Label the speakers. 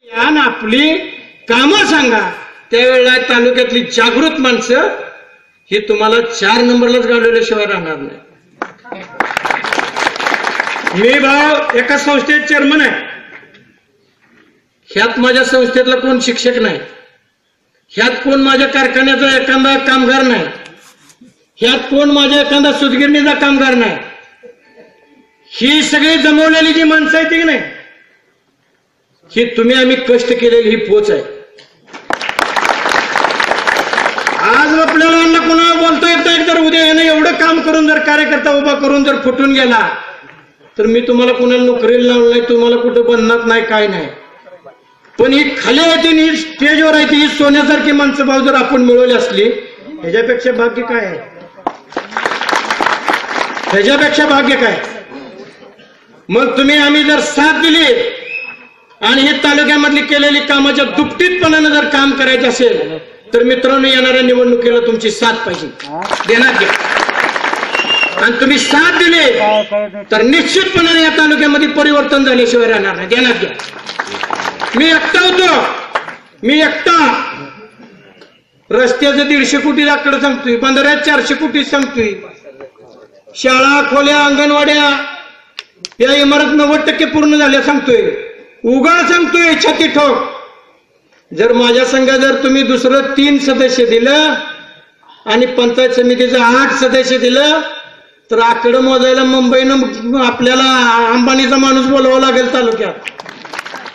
Speaker 1: या ना आपली कामं सांगा, त्यावेळेला तालुक्यातली जागृत माणसं ही तुम्हाला 4 नंबरलाच गाडवल्याशिवाय राहणार नाही. मी भाऊ एका संस्थेत चेअरमन आहे. ह्यात माझ्या संस्थेतला कोण शिक्षक नाही, ह्यात कोण माझ्या कारखान्याचा एखादा कामगार नाही, ह्यात कोण माझ्या एखादा सुतगिरणीचा कामगार नाही. ही सगळी जमवलेली जी माणसं आहे ती नाही, ही तुम्ही आम्ही कष्ट केलेली ही पोच आहे. आज आपल्याला अन्न कोणाला बोलता येत नाही, तर उद्या यानं एवढं काम करून जर कार्यकर्ता उभा करून जर फुटून गेला तर मी तुम्हाला कोणाला नोकरीला लावलं नाही, तुम्हाला कुठं बनणार नाही, काय नाही. पण ही खाली येते ही स्टेजवर आहे ही सोन्यासारखी माणसं भाऊ जर आपण मिळवली असली, ह्याच्यापेक्षा भाग्य काय आहे? ह्याच्यापेक्षा भाग्य काय? मग तुम्ही आम्ही जर साथ दिली आणि हे तालुक्यामधली केलेली कामाच्या दुपटीतपणानं जर काम करायचं असेल तर मित्रांनो येणाऱ्या निवडणुकीला तुमची साथ पाहिजे, देण्यात घ्या. आणि तुम्ही साथ दिली तर निश्चितपणाने या तालुक्यामध्ये परिवर्तन झाल्याशिवाय राहणार नाही, देण्यात घ्या. मी एकटा होतो, मी एकटा रस्त्याचं 150 कोटी आकडे सांगतोय, बंधाऱ्यात 400 कोटी सांगतोय, शाळा खोल्या अंगणवाड्या या इमारत 90% पूर्ण झाल्या सांगतोय, उघड सांगतोय छाती ठोक. जर माझ्या संघ जर तुम्ही दुसरं 3 सदस्य दिलं आणि पंचायत समितीचं 8 सदस्य दिलं तर आकडं मोजायला मुंबईनं आपल्याला अंबानीचा माणूस बोलवावा लागेल तालुक्यात.